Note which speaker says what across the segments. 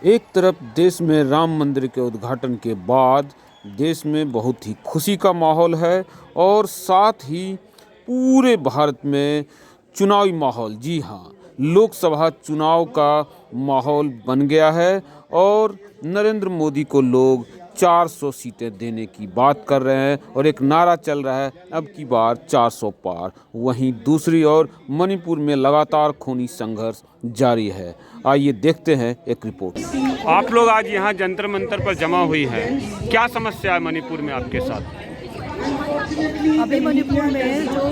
Speaker 1: एक तरफ देश में राम मंदिर के उद्घाटन के बाद देश में बहुत ही खुशी का माहौल है और साथ ही पूरे भारत में चुनावी माहौल, जी हाँ, लोकसभा चुनाव का माहौल बन गया है और नरेंद्र मोदी को लोग 400 सीटें देने की बात कर रहे हैं और एक नारा चल रहा है, अब की बार 400 पार। वहीं दूसरी ओर मणिपुर में लगातार खूनी संघर्ष जारी है। आइए देखते हैं एक रिपोर्ट।
Speaker 2: आप लोग आज यहाँ जंतर मंतर पर जमा हुई हैं, क्या समस्या है मणिपुर में आपके साथ?
Speaker 3: अभी मणिपुर में जो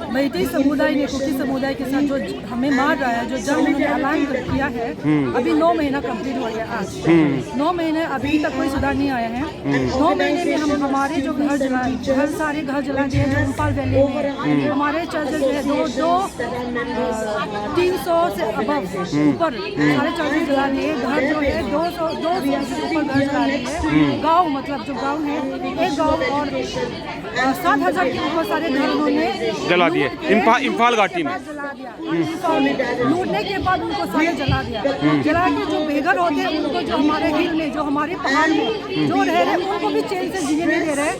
Speaker 3: मैतेई समुदाय ने कुकी समुदाय के साथ जो हमें मार रहा है, जो जंग उन्होंने ऐलान किया है, अभी 9 महीना कंप्लीट हो गया आज। 9 महीने अभी तक कोई सुधार नहीं आया है। 9 महीने में हम हमारे जो घर जलाए, सारे घर जला दिए जो इम्फाल वैली में, हमारे चर्चेज जो है 300 से अबव ऊपर सारे चर्चेज जला दिए। घर जो है 200 से ऊपर घर जला दिए। गाँव मतलब जो गाँव है, एक गाँव और 7,000 के ऊपर सारे घर उन्होंने
Speaker 2: जला दिए इम्फाल घाटी में।
Speaker 3: लूटने के बाद उनको सारे जला दिया। जला के जो बेघर होते हैं उनको, जो हमारे हिल में, जो हमारे पहाड़ में जो रह रहे हैं, उनको भी चैन से जीने नहीं दे रहे।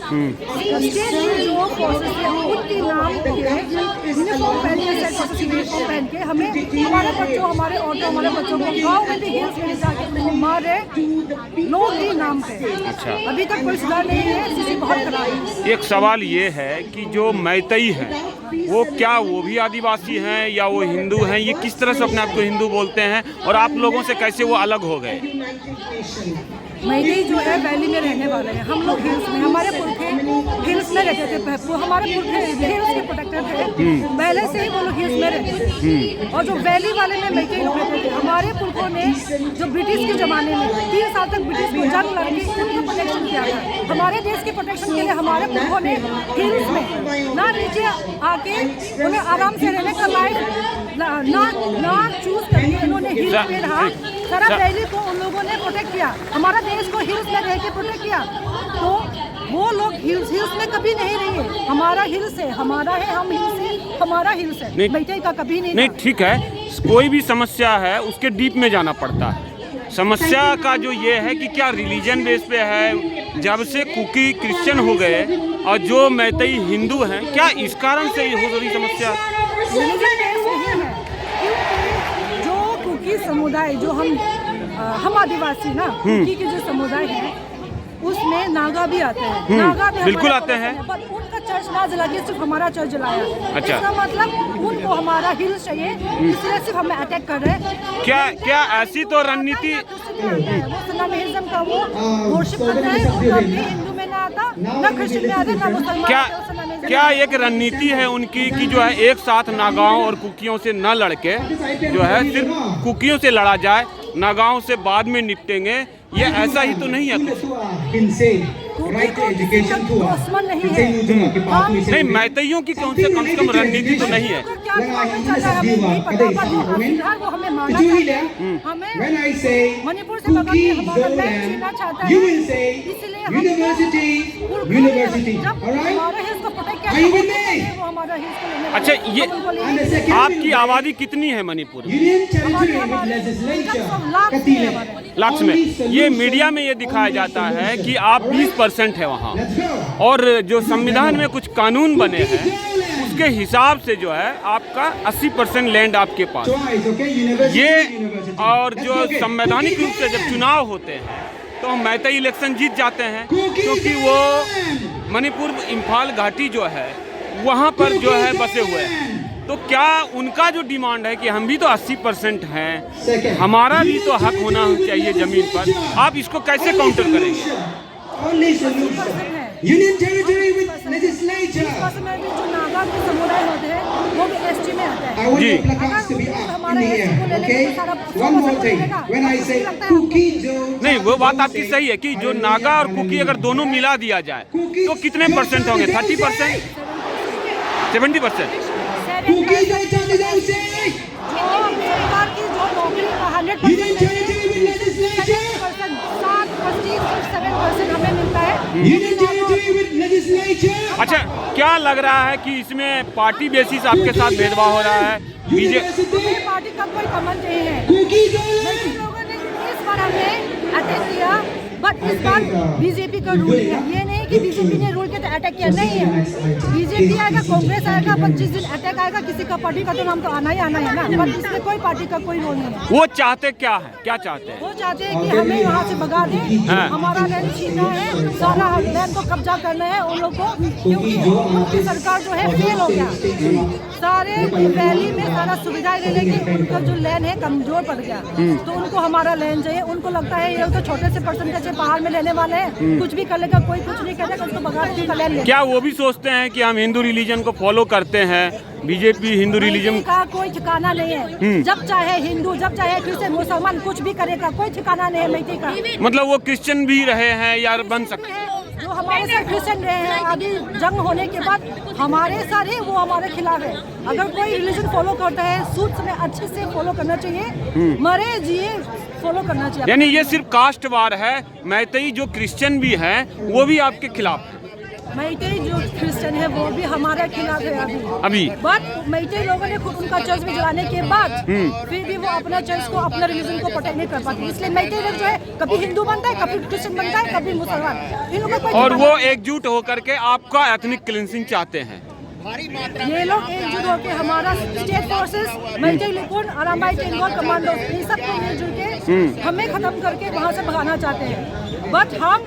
Speaker 3: स्टेट की जो फोर्सेस है उनके नाम पे यूनिफॉर्म पहन के, सेट फोर्सेस यूनिफॉर्म पहन के हमें, हमारे बच्चों, हमारे औरतों, हमारे बच्चों को गाँव में भी हिल्स में जाके उनको मार रहे लोग ही नाम पे।
Speaker 2: अच्छा,
Speaker 3: अभी तक कोई सुधार नहीं है, स्थिति बहुत खराब है।
Speaker 2: एक सवाल ये है कि जो मैतेई हैं वो क्या वो भी आदिवासी हैं या वो हिंदू हैं? ये किस तरह से अपने आप को हिंदू बोलते हैं और आप लोगों से कैसे वो अलग हो गए?
Speaker 3: मैतेई जो है वैली में रहने वाले हैं। हम लोग हिल्स में, हमारे पुरखे हिल्स में रहते थे। हमारे पुरखे हिल्स के प्रोटेक्टर थे, पहले से ही वो लोग हिल्स में रहते थे। और जो वैली वाले में मैतेई लोग रहते थे। हमारे पुरखों ने जो ब्रिटिश के ज़माने में 3 साल तक ब्रिटिश को जंग लड़के उनको प्रोटेक्शन किया था। हमारे देश के प्रोटेक्शन के लिए हमारे पुरखों ने हिल्स में ना नीचे आके उन्हें आराम से रहने का लाइफ ना चूज करके उन्होंने हिल्स में रहा। सारा वैली को उन लोगों ने प्रोटेक्ट किया, हमारा देश को हिल्स में रह के प्रोटेक्ट किया। तो वो लोग हिल्स में कभी नहीं रहे। हमारा हिल्स है, हमारा है, हम हिल्स है, हमारा हिल्स है। मैतेई का कभी नहीं।
Speaker 2: ठीक है, कोई भी समस्या है उसके डीप में जाना पड़ता है। समस्या का जो ये है कि क्या रिलीजन बेस पे है, जब से कुकी क्रिश्चियन हो गए और जो मैतेई हिंदू हैं, क्या इस कारण से हो रही समस्या?
Speaker 3: जो कुकी समुदाय, जो हम आदिवासी ना, कुकी के जो समुदाय है उसमें नागा भी आते हैं। नागा भी
Speaker 2: बिल्कुल आते हैं,
Speaker 3: पर उनका चर्च ना जला के सिर्फ हमारा चर्च जलाया।
Speaker 2: अच्छा,
Speaker 3: इसका मतलब उनको हमारा हिल्स चाहिए, इसलिए सिर्फ हमें अटैक कर रहे हैं।
Speaker 2: क्या ऐसी तो रणनीति
Speaker 3: का वो वर्शिप करता है, उनका भी हिंदू में ना आता, ना क्रिश्चियन में आता, ना मुसलमान।
Speaker 2: क्या एक रणनीति है उनकी कि जो है एक साथ नागाओं और कुकियों से न लड़के जो है सिर्फ कुकियों से लड़ा जाए, नागाओं से बाद में निपटेंगे? ये ऐसा ही तो नहीं है कुछ? नहीं, मैतेइयों की कम से कम रणनीति तो नहीं है।
Speaker 3: मणिपुर से हमारा लैंड छीनना चाहता है, इसलिए
Speaker 2: अच्छा, ये आपकी आबादी कितनी है मणिपुर में? लाख में। ये मीडिया में ये दिखाया जाता है कि आप 20% है वहाँ, और जो संविधान में कुछ कानून बने हैं उसके हिसाब से जो है आपका 80% लैंड आपके पास। ये और जो संवैधानिक रूप से जब चुनाव होते हैं तो मैतेई इलेक्शन जीत जाते हैं, क्योंकि वो मणिपुर इम्फाल घाटी जो है वहाँ पर जो है बसे हुए हैं। तो क्या उनका जो डिमांड है कि हम भी तो 80% हैं, हमारा भी तो हक होना चाहिए जमीन पर, आप इसको कैसे काउंटर करेंगे?
Speaker 3: यूनियन टेरिटरी विद लेजिस्लेचर जो नागा के समुदाय होते हैं वो भी एसटी में आता है।
Speaker 2: जी, नहीं, वो बात आपकी सही है कि जो नागा और कुकी अगर दोनों मिला दिया जाए तो कितने परसेंट होंगे? 30%, 70%?
Speaker 3: सरकार की जो नौकरी का 100% हमें मिलता है।
Speaker 2: अच्छा, क्या लग रहा है कि इसमें पार्टी बेसिस आपके साथ भेदभाव हो रहा है?
Speaker 3: बीजेपी पार्टी का कोई कमल नहीं है। लोगों ने इस बार इस बार बीजेपी का रूल है, ये नहीं कि बीजेपी ने रूल के तो अटैक किया, नहीं है। बीजेपी आएगा, कांग्रेस आएगा, 25 दिन अटैक आएगा, किसी का पार्टी का तो नाम तो आना ही आना है ना, पर इसमें कोई पार्टी का कोई रोल नहीं है।
Speaker 2: वो चाहते क्या है, क्या चाहते हैं?
Speaker 3: वो चाहते हैं कि हमें यहाँ से भगा दें, हमारा लैंड छीनना है, सारा लैंड को कब्जा करना है उन लोग को, क्योंकि उनकी सरकार जो है फेल हो गया। सारे वैली में सारा सुविधाएं ले लेके उनका जो लैंड है कमजोर पड़ गया, तो उनको हमारा लैंड चाहिए। उनको लगता है ये लोग तो छोटे से परसेंटेज पहाड़ में लेने वाले हैं, कुछ भी कर लेगा, कोई कुछ नहीं करेगा, उसको भगा के लैंड ले।
Speaker 2: क्या वो भी सोचते हैं कि हम हिंदू रिलीजन को फॉलो करते हैं? बीजेपी हिंदू रिलीजन
Speaker 3: का कोई ठिकाना नहीं है, जब चाहे हिंदू, जब चाहे क्रिश्चियन, मुसलमान कुछ भी करेगा, कोई ठिकाना नहीं है मैती का।
Speaker 2: मतलब वो क्रिश्चियन भी रहे हैं या बन सकते हैं?
Speaker 3: जो हमारे साथ क्रिश्चियन रहे हैं, अभी जंग होने के बाद हमारे साथ है, वो हमारे खिलाफ है। अगर कोई रिलीजन फॉलो करता है, सूत्र में अच्छे से फॉलो करना चाहिए, मरे जिए फॉलो करना चाहिए।
Speaker 2: यानी ये सिर्फ कास्ट वार है, मैतेई जो क्रिश्चियन भी हैं वो भी आपके खिलाफ है?
Speaker 3: मैतेई जो क्रिश्चियन है वो भी हमारे खिलाफ है अभी। बट मैतेई लोगों ने खुद उनका चर्च में जलाने के बाद फिर भी वो अपना चर्च को, अपना रिलीजन को प्रोटेक्ट नहीं कर पाते, इसलिए मैतेई लोग जो है कभी हिंदू बनता है, कभी क्रिश्चियन बनता है, कभी मुसलमान, इन लोगों को
Speaker 2: और वो एकजुट होकर के आपका एथनिक क्लींसिंग चाहते हैं।
Speaker 3: ये लोग एकजुट होकर हमारा स्टेट फोर्सेस, मैतेई लिकुन, अरामाई टेंगोर कमांडो, इन सबको मिलजुल के हमें खत्म करके वहाँ से भगाना चाहते हैं। बट हम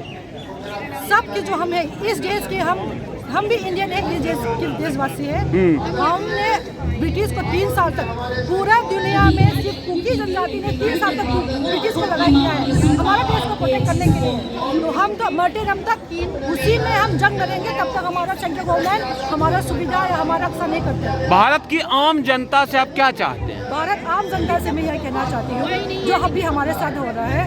Speaker 3: सब के जो हम है इस देश के, हम भी इंडियन है, इस देश के देशवासी है। हमने ब्रिटिश को 3 साल तक, पूरा दुनिया में सिर्फ कुकी जनजाति ने 3 साल तक ब्रिटिश को लड़ाई किया है हमारा देश को प्रोटेक्ट करने के लिए। तो हम तो मरते दम तक उसी में हम जंग लड़ेंगे, तब तक हमारा सेंट्रल गवर्नमेंट हमारा सुविधा या हमारा रक्षा नहीं करते।
Speaker 2: भारत की आम जनता से आप क्या चाहते हैं?
Speaker 3: भारत आम जनता से मैं यह कहना चाहती हूँ, जो अभी हमारे साथ हो रहा है,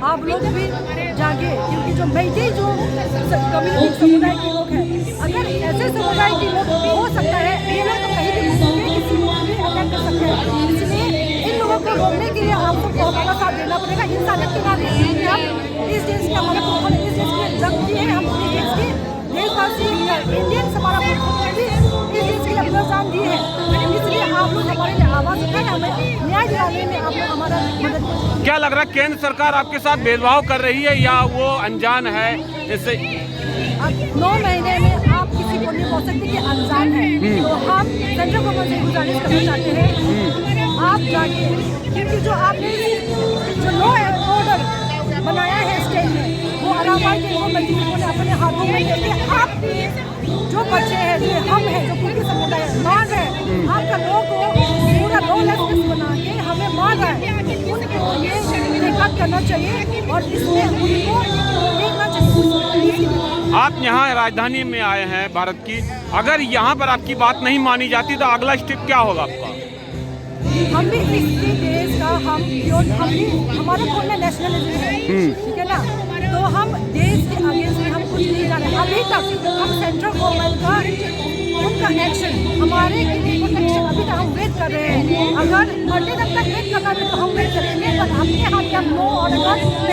Speaker 3: आप लोग भी जागे, क्योंकि जो मैतेई जो कम्युनिटी समुदाय के लोग हैं, अगर ऐसे समुदाय के लोग हो सकता है, ये लोग तो कहीं भी घूमोगे, किसी को भी अटैक कर सकते हैं। इसलिए इन लोगों को रोकने के लिए आपको बहुत बड़ा साथ देना पड़ेगा, इंसानियत के नाते। हम इस देश के, हमारे पुरखों ने इस देश की जंग की है, हम पूरे देश की देशवासी इंडियन हमारा पुरखों ने भी इस देश के लिए अपना जान दी है। इसलिए आप लोग हमारे लिए आवाज़ उठाएं, हमें न्याय दिलाने में आप लोग हमारा मदद करें।
Speaker 2: क्या लग रहा है केंद्र सरकार आपके साथ भेदभाव कर रही है या वो अनजान है? इससे
Speaker 3: 9 महीने में आप किसी को नहीं बोल सकते कि अनजान है। तो हम सेंट्रल गवर्नमेंट से गुजारिश करना चाहते हैं, आप जाके, क्योंकि जो आपने जो लॉ एंड ऑर्डर बनाया है स्टेट में, वो अरामाई के लोगों ने अपने हाथों में लेके आपके जो बच्चे हैं, जो हम हैं, जो कुकी समुदाय मार रहे हैं, आपका लॉ को पूरा लॉलेसनेस बना के हमें मार रहा है, उनको ये बेकाब करना चाहिए और इसमें उनको देखना चाहिए।
Speaker 2: आप यहाँ राजधानी में आए हैं भारत की, अगर यहाँ पर आपकी बात नहीं मानी जाती तो अगला स्टेप क्या होगा आपका?
Speaker 3: हम भी इसी देश का, हम भी हमारे खून में नेशनलिज्म है, ठीक है ना, तो हम देश के आगे से हम कुछ नहीं जा रहे। अभी तक हम सेंट्रल गवर्नमेंट का उनका एक्शन, हमारे एक्शन अभी तक हम वेट कर रहे हैं। अगर मरते तक वेट करना है तो हम वेट करेंगे, पर अपने हाथ में हम नो और अगर